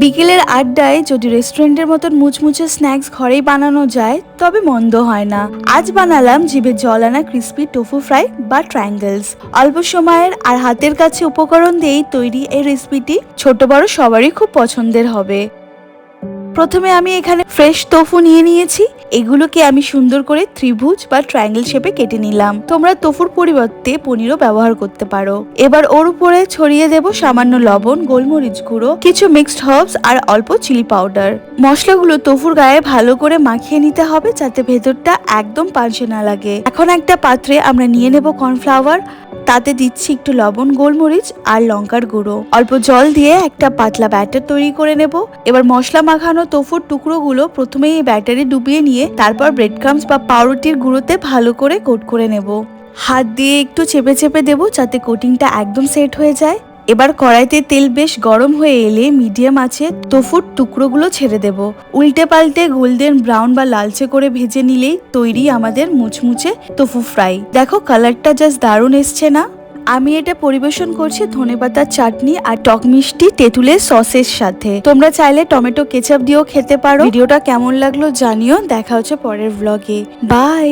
বিকেলের আড্ডায় যদি রেস্টুরেন্টের মতন মুচমুচে স্ন্যাক্স ঘরেই বানানো যায় তবে মন্দ হয় না। আজ বানালাম জিভে জল আনা ক্রিস্পি টোফু ফ্রাই বা ট্রায়াঙ্গেলস। অল্প সময়ের আর হাতের কাছে উপকরণ দিয়েই তৈরি এই রেসিপিটি ছোট বড় সবারই খুব পছন্দের হবে। প্রথমে আমি এখানে ফ্রেশ তোফু নিয়ে নিয়েছি। এগুলোকে আমি সুন্দর করে ত্রিভুজ বা ট্রায়াঙ্গেল শেপে কেটে নিলাম। তোমরা তোফুর পরিবর্তে পনিরও ব্যবহার করতে পারো। এবার ওর উপরে ছড়িয়ে দেব সামান্য লবণ, গোলমরিচ গুঁড়ো, কিছু মিক্সড হার্বস আর অল্প চিলি পাউডার। মশলাগুলো তোফুর গায়ে ভালো করে মাখিয়ে নিতে হবে যাতে ভেতরটা একদম পাঞ্চে না লাগে। এখন একটা পাত্রে আমরা নিয়ে নেব কর্নফ্লাওয়ার, তাতে দিচ্ছি একটু লবণ, গোলমরিচ আর লঙ্কার গুঁড়ো। অল্প জল দিয়ে একটা পাতলা ব্যাটার তৈরি করে নেব। এবার মশলা মাখানো তোফুর টুকরোগুলো প্রথমে এই ব্যাটারে ডুবিয়ে নিয়ে তারপর ব্রেড ক্রাম্বস বা পাউরুটির গুঁড়োতে ভালো করে কোট করে নেব। হাত দিয়ে একটু চেপে চেপে দেব যাতে কোটিংটা একদম সেট হয়ে যায়। এবার কড়াইতে তেল বেশ গরম হয়ে এলে মিডিয়াম আঁচে তোফুর টুকরোগুলো ছেড়ে দেব। উল্টে পাল্টে গোল্ডেন ব্রাউন বা লালচে করে ভেজে নিলেই তৈরি আমাদের মুচমুচে তোফু ফ্রাই। দেখো কালারটা জাস্ট দারুণ এসছে না? আমি এটা পরিবেশন করছি ধনেপাতার চাটনি আর টক মিষ্টি তেঁতুলের সসের সাথে। তোমরা চাইলে টমেটো কেচাপ দিয়েও খেতে পারো। ভিডিওটা কেমন লাগলো জানিও। দেখা হচ্ছে পরের ব্লগে। বাই।